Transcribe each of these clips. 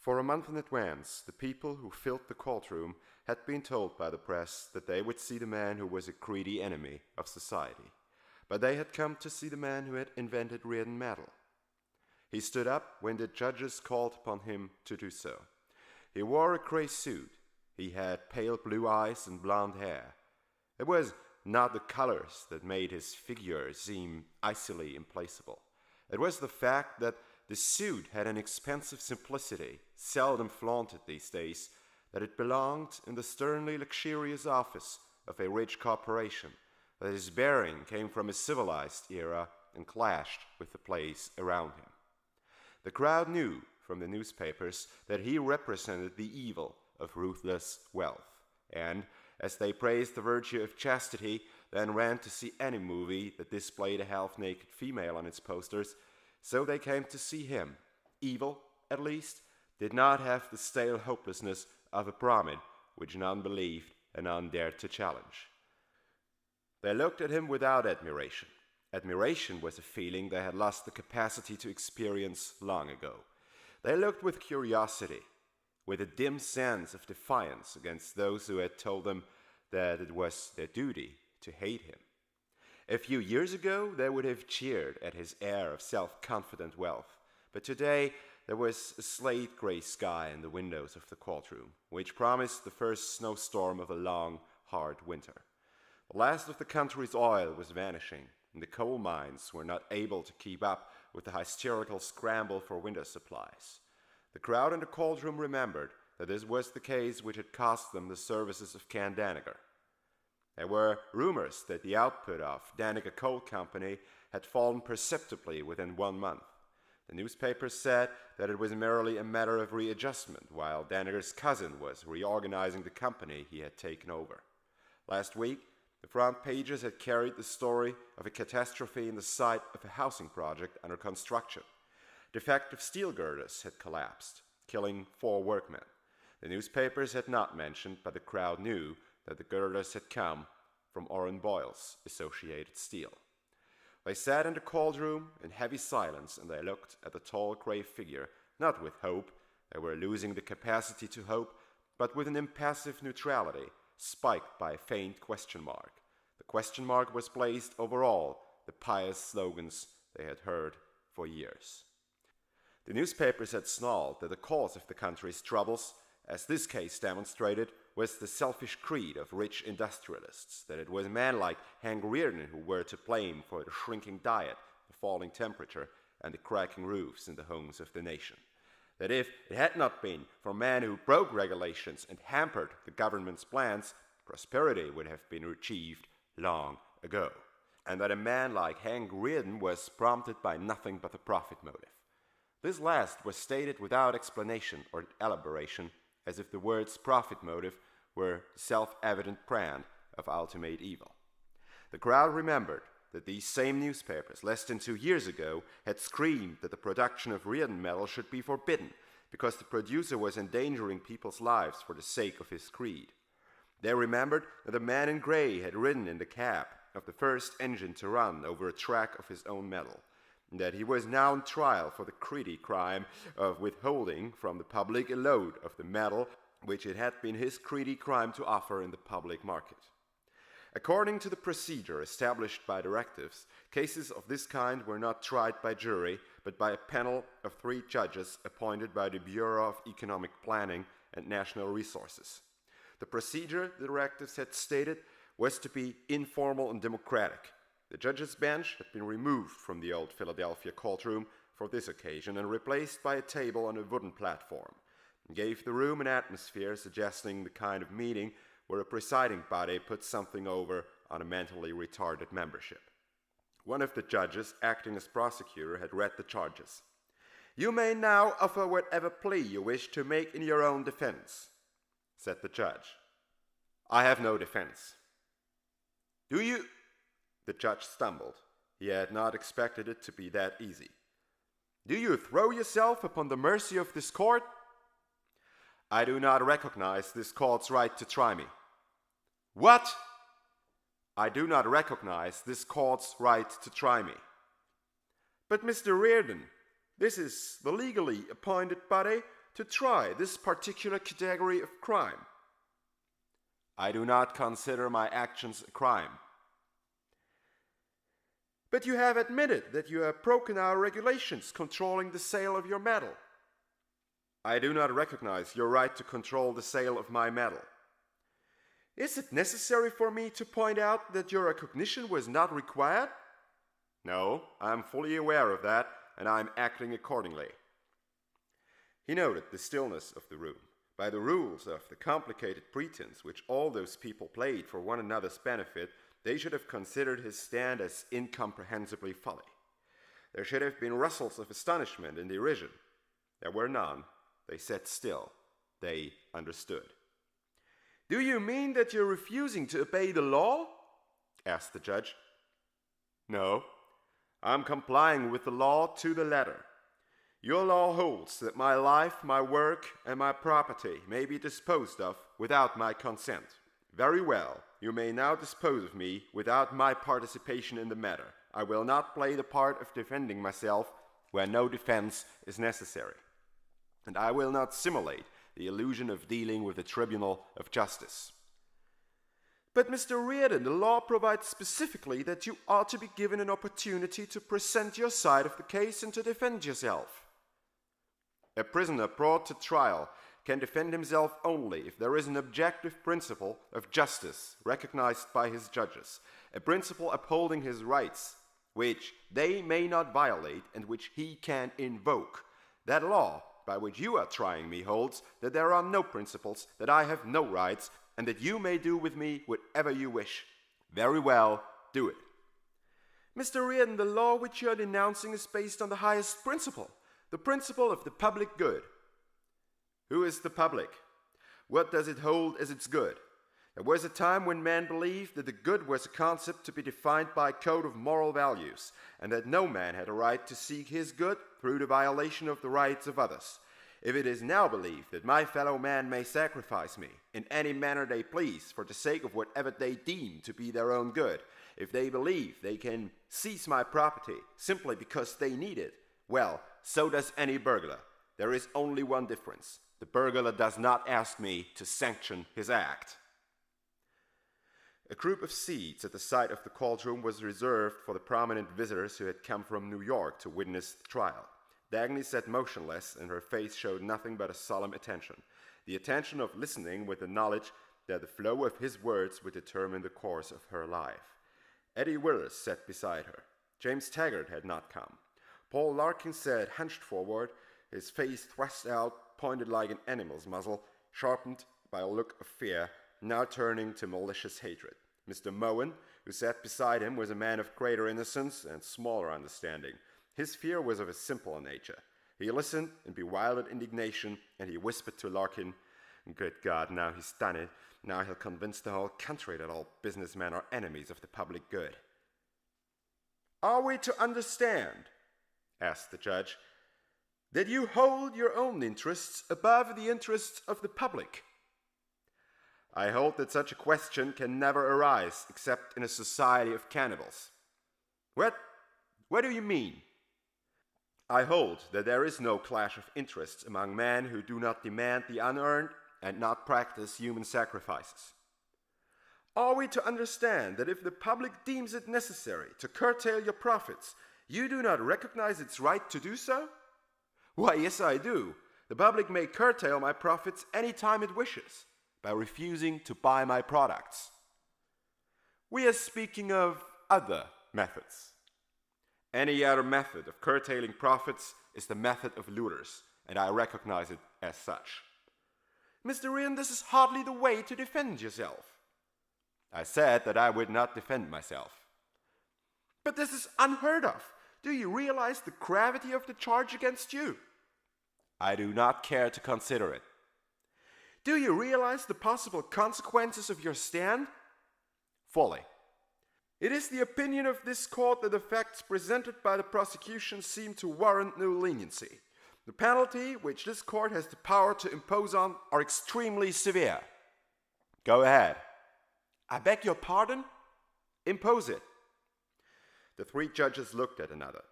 For a month in advance, the people who filled the courtroom had been told by the press that they would see the man who was a greedy enemy of society. But they had come to see the man who had invented Rearden metal. He stood up when the judges called upon him to do so. He wore a grey suit. He had pale blue eyes and blonde hair. It was not the colors that made his figure seem icily implaceable. It was the fact that the suit had an expensive simplicity, seldom flaunted these days, that it belonged in the sternly luxurious office of a rich corporation, that his bearing came from a civilized era and clashed with the place around him. The crowd knew from the newspapers that he represented the evil of ruthless wealth, and, as they praised the virtue of chastity, then ran to see any movie that displayed a half-naked female on its posters, so they came to see him. Evil, at least, did not have the stale hopelessness of a Brahmin, which none believed and none dared to challenge. They looked at him without admiration. Admiration was a feeling they had lost the capacity to experience long ago. They looked with curiosity, with a dim sense of defiance against those who had told them that it was their duty to hate him. A few years ago, they would have cheered at his air of self-confident wealth, but today there was a slate-gray sky in the windows of the courtroom, which promised the first snowstorm of a long, hard winter. The last of the country's oil was vanishing, and the coal mines were not able to keep up with the hysterical scramble for winter supplies. The crowd in the courtroom remembered that this was the case which had cost them the services of Can Daniger. There were rumors that the output of Daniger Coal Company had fallen perceptibly within 1 month. The newspapers said that it was merely a matter of readjustment, while Daniger's cousin was reorganizing the company he had taken over. Last week, the front pages had carried the story of a catastrophe in the site of a housing project under construction. Defective steel girders had collapsed, killing 4 workmen. The newspapers had not mentioned, but the crowd knew that the girders had come from Orrin Boyle's Associated Steel. They sat in the courtroom in heavy silence, and they looked at the tall grey figure, not with hope, they were losing the capacity to hope, but with an impassive neutrality, spiked by a faint question mark. The question mark was placed over all the pious slogans they had heard for years. The newspapers had snarled that the cause of the country's troubles, as this case demonstrated, was the selfish greed of rich industrialists, that it was men like Hank Rearden who were to blame for the shrinking diet, the falling temperature, and the cracking roofs in the homes of the nation. That if it had not been for men who broke regulations and hampered the government's plans, prosperity would have been achieved long ago. And that a man like Hank Rearden was prompted by nothing but the profit motive. This last was stated without explanation or elaboration, as if the words profit motive were the self-evident brand of ultimate evil. The crowd remembered that these same newspapers, less than 2 years ago, had screamed that the production of Rearden metal should be forbidden because the producer was endangering people's lives for the sake of his greed. They remembered that a man in grey had ridden in the cab of the first engine to run over a track of his own metal, and that he was now on trial for the greedy crime of withholding from the public a load of the metal which it had been his greedy crime to offer in the public market. According to the procedure established by directives, cases of this kind were not tried by jury, but by a panel of 3 judges appointed by the Bureau of Economic Planning and National Resources. The procedure, the directives had stated, was to be informal and democratic. The judges' bench had been removed from the old Philadelphia courtroom for this occasion and replaced by a table on a wooden platform, and gave the room an atmosphere suggesting the kind of meeting where a presiding body put something over on a mentally retarded membership. One of the judges, acting as prosecutor, had read the charges. "You may now offer whatever plea you wish to make in your own defense," said the judge. "I have no defense." "Do you?" The judge stumbled. He had not expected it to be that easy. "Do you throw yourself upon the mercy of this court?" "I do not recognize this court's right to try me." "What?" "I do not recognize this court's right to try me." "But Mr. Rearden, this is the legally appointed body to try this particular category of crime? I do not consider my actions a crime. But you have admitted that you have broken our regulations controlling the sale of your metal. I do not recognize your right to control the sale of my metal. Is it necessary for me to point out that your recognition was not required? No, I am fully aware of that, and I am acting accordingly. He noted the stillness of the room. By the rules of the complicated pretense which all those people played for one another's benefit, they should have considered his stand as incomprehensibly folly. There should have been rustles of astonishment and derision. There were none. They sat still. They understood. Do you mean that you're refusing to obey the law? Asked the judge. No, I'm complying with the law to the letter. Your law holds that my life, my work, and my property may be disposed of without my consent. Very well, you may now dispose of me without my participation in the matter. I will not play the part of defending myself where no defense is necessary. And I will not simulate the illusion of dealing with the tribunal of justice. But Mr. Rearden, the law provides specifically that you ought to be given an opportunity to present your side of the case and to defend yourself. A prisoner brought to trial can defend himself only if there is an objective principle of justice recognized by his judges, a principle upholding his rights, which they may not violate and which he can invoke. That law by which you are trying me holds that there are no principles, that I have no rights, and that you may do with me whatever you wish. Very well, do it. Mr. Rearden, the law which you are denouncing is based on the highest principle, the principle of the public good. Who is the public? What does it hold as its good? There was a time when man believed that the good was a concept to be defined by a code of moral values, and that no man had a right to seek his good through the violation of the rights of others. If it is now believed that my fellow man may sacrifice me in any manner they please for the sake of whatever they deem to be their own good, if they believe they can seize my property simply because they need it, well, so does any burglar. There is only one difference. The burglar does not ask me to sanction his act. A group of seats at the side of the courtroom was reserved for the prominent visitors who had come from New York to witness the trial. Dagny sat motionless, and her face showed nothing but a solemn attention, the attention of listening with the knowledge that the flow of his words would determine the course of her life. Eddie Willis sat beside her. James Taggart had not come. Paul Larkin sat hunched forward, his face thrust out, pointed like an animal's muzzle, sharpened by a look of fear, now turning to malicious hatred. Mr. Moen, who sat beside him, was a man of greater innocence and smaller understanding. His fear was of a simpler nature. He listened in bewildered indignation, and he whispered to Larkin, "Good God, now he's done it. Now he'll convince the whole country that all businessmen are enemies of the public good." "Are we to understand," asked the judge, "that you hold your own interests above the interests of the public?" "I hold that such a question can never arise except in a society of cannibals." What do you mean?" "I hold that there is no clash of interests among men who do not demand the unearned and not practice human sacrifices." "Are we to understand that if the public deems it necessary to curtail your profits, you do not recognize its right to do so?" "Why, yes, I do. The public may curtail my profits any time it wishes, by refusing to buy my products." "We are speaking of other methods." "Any other method of curtailing profits is the method of looters, and I recognize it as such." "Mr. Rearden, this is hardly the way to defend yourself." "I said that I would not defend myself." "But this is unheard of. Do you realize the gravity of the charge against you?" "I do not care to consider it." "Do you realize the possible consequences of your stand?" "Fully." "It is the opinion of this court that the facts presented by the prosecution seem to warrant no leniency. The penalty which this court has the power to impose on are extremely severe." "Go ahead." "I beg your pardon?" "Impose it." The three judges looked at another.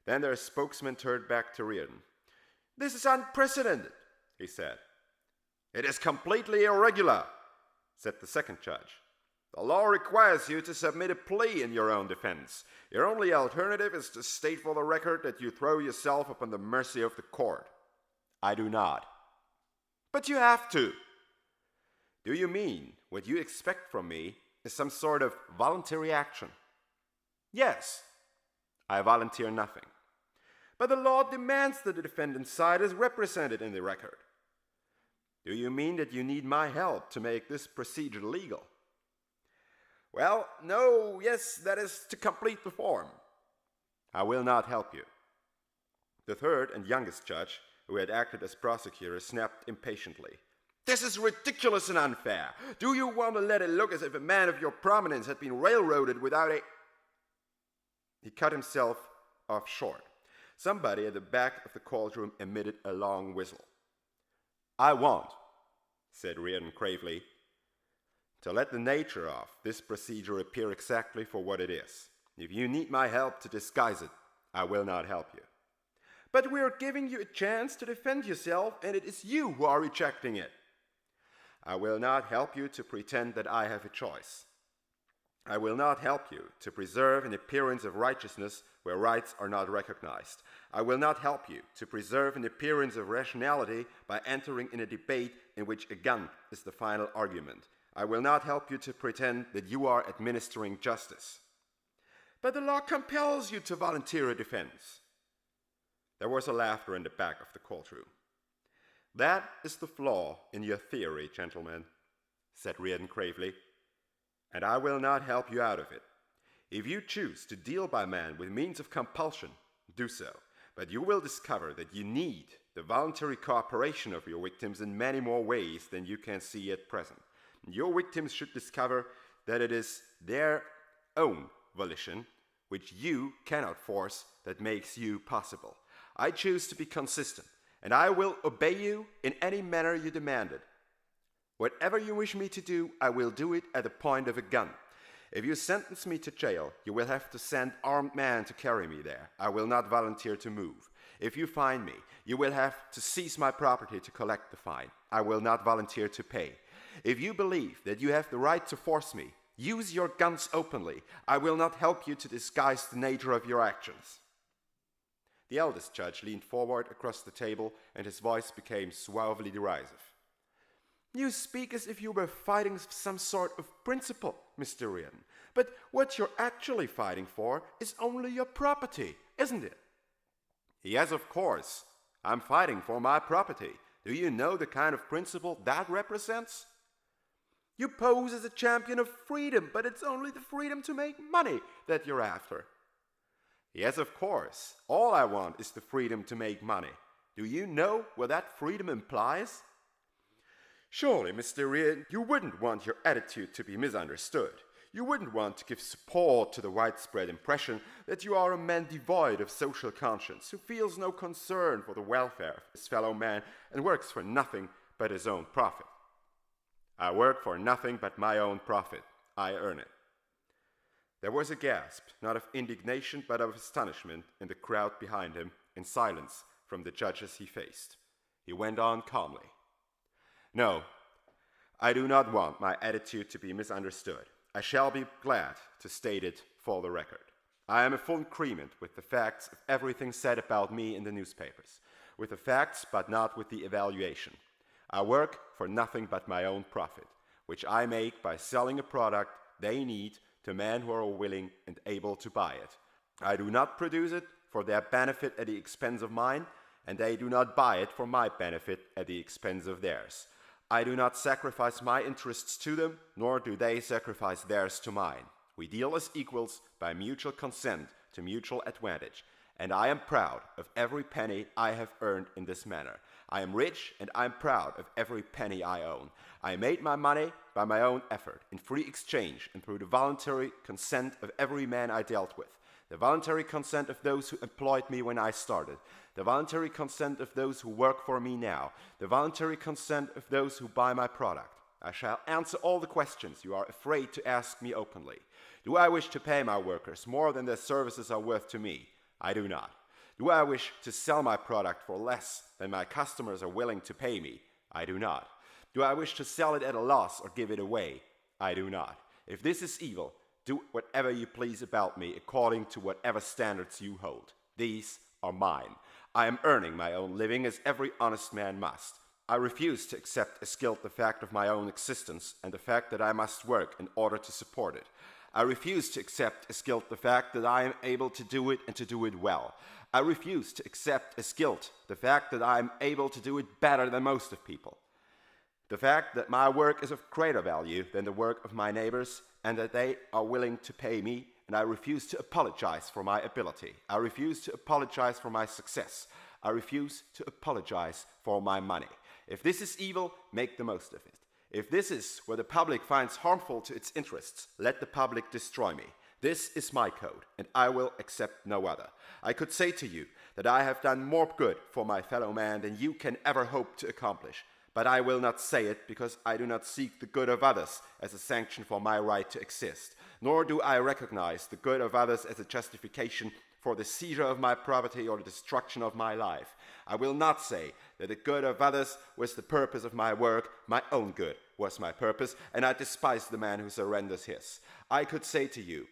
Then their spokesman turned back to Rearden. "This is unprecedented. he said. "It is completely irregular," said the second judge. "The law requires you to submit a plea in your own defense. Your only alternative is to state for the record that you throw yourself upon the mercy of the court." "I do not." "But you have to." "Do you mean what you expect from me is some sort of voluntary action?" "Yes." "I volunteer nothing." "But the law demands that the defendant's side is represented in the record." "Do you mean that you need my help to make this procedure legal?" "Well, no, yes, that is to complete the form." "I will not help you." The third and youngest judge, who had acted as prosecutor, snapped impatiently. "This is ridiculous and unfair. Do you want to let it look as if a man of your prominence had been railroaded without a—" He cut himself off short. Somebody at the back of the courtroom emitted a long whistle. "I want," said Rearden gravely, "to let the nature of this procedure appear exactly for what it is. If you need my help to disguise it, I will not help you." "But we are giving you a chance to defend yourself, and it is you who are rejecting it." "I will not help you to pretend that I have a choice. I will not help you to preserve an appearance of righteousness where rights are not recognized. I will not help you to preserve an appearance of rationality by entering in a debate in which a gun is the final argument. I will not help you to pretend that you are administering justice." "But the law compels you to volunteer a defense." There was a laughter in the back of the courtroom. "That is the flaw in your theory, gentlemen," said Rearden gravely, "and I will not help you out of it. If you choose to deal by man with means of compulsion, do so, but you will discover that you need the voluntary cooperation of your victims in many more ways than you can see at present. Your victims should discover that it is their own volition, which you cannot force, that makes you possible. I choose to be consistent, and I will obey you in any manner you demand it. Whatever you wish me to do, I will do it at the point of a gun. If you sentence me to jail, you will have to send armed men to carry me there. I will not volunteer to move. If you fine me, you will have to seize my property to collect the fine. I will not volunteer to pay. If you believe that you have the right to force me, use your guns openly. I will not help you to disguise the nature of your actions." The eldest judge leaned forward across the table, and his voice became suavely derisive. "You speak as if you were fighting some sort of principle, Mr. Rearden. But what you're actually fighting for is only your property, isn't it?" "Yes, of course. I'm fighting for my property. Do you know the kind of principle that represents?" "You pose as a champion of freedom, but it's only the freedom to make money that you're after." "Yes, of course. All I want is the freedom to make money. Do you know what that freedom implies?" "Surely, Mr. Rearden, you wouldn't want your attitude to be misunderstood. You wouldn't want to give support to the widespread impression that you are a man devoid of social conscience, who feels no concern for the welfare of his fellow man and works for nothing but his own profit." "I work for nothing but my own profit. I earn it." There was a gasp, not of indignation but of astonishment, in the crowd behind him, in silence from the judges he faced. He went on calmly. "No, I do not want my attitude to be misunderstood. I shall be glad to state it for the record. I am in full agreement with the facts of everything said about me in the newspapers, with the facts but not with the evaluation. I work for nothing but my own profit, which I make by selling a product they need to men who are willing and able to buy it. I do not produce it for their benefit at the expense of mine, and they do not buy it for my benefit at the expense of theirs. I do not sacrifice my interests to them, nor do they sacrifice theirs to mine. We deal as equals by mutual consent to mutual advantage, and I am proud of every penny I have earned in this manner. I am rich, and I am proud of every penny I own. I made my money by my own effort, in free exchange and through the voluntary consent of every man I dealt with, the voluntary consent of those who employed me when I started, the voluntary consent of those who work for me now, the voluntary consent of those who buy my product. I shall answer all the questions you are afraid to ask me openly. Do I wish to pay my workers more than their services are worth to me? I do not. Do I wish to sell my product for less than my customers are willing to pay me? I do not. Do I wish to sell it at a loss or give it away? I do not. If this is evil, do whatever you please about me according to whatever standards you hold. These are mine. I am earning my own living as every honest man must. I refuse to accept as guilt the fact of my own existence and the fact that I must work in order to support it. I refuse to accept as guilt the fact that I am able to do it and to do it well. I refuse to accept as guilt the fact that I am able to do it better than most of people. The fact that my work is of greater value than the work of my neighbors and that they are willing to pay me, and I refuse to apologize for my ability. I refuse to apologize for my success. I refuse to apologize for my money. If this is evil, make the most of it. If this is what the public finds harmful to its interests, let the public destroy me. This is my code, and I will accept no other. I could say to you that I have done more good for my fellow man than you can ever hope to accomplish. But I will not say it because I do not seek the good of others as a sanction for my right to exist, nor do I recognize the good of others as a justification for the seizure of my property or the destruction of my life. I will not say that the good of others was the purpose of my work, my own good was my purpose, and I despise the man who surrenders his. I could say to you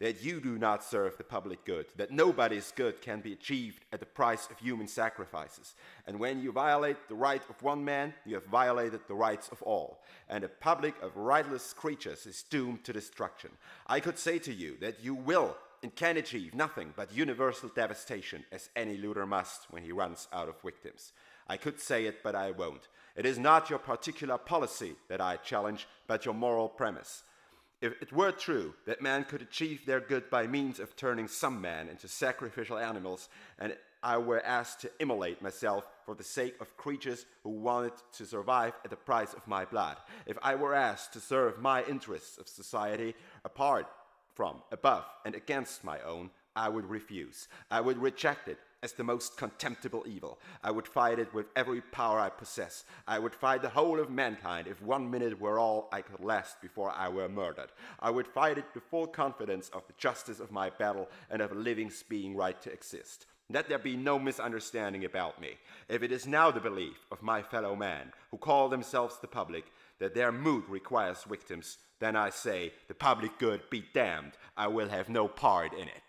that you do not serve the public good, that nobody's good can be achieved at the price of human sacrifices. And when you violate the right of one man, you have violated the rights of all. And a public of rightless creatures is doomed to destruction. I could say to you that you will and can achieve nothing but universal devastation, as any looter must when he runs out of victims. I could say it, but I won't. It is not your particular policy that I challenge, but your moral premise. If it were true that man could achieve their good by means of turning some men into sacrificial animals, and I were asked to immolate myself for the sake of creatures who wanted to survive at the price of my blood, if I were asked to serve my interests of society apart from, above, and against my own, I would refuse. I would reject it as the most contemptible evil. I would fight it with every power I possess. I would fight the whole of mankind if 1 minute were all I could last before I were murdered. I would fight it with full confidence of the justice of my battle and of a living being's right to exist. Let there be no misunderstanding about me. If it is now the belief of my fellow man, who call themselves the public, that their mood requires victims, then I say, the public good be damned. I will have no part in it.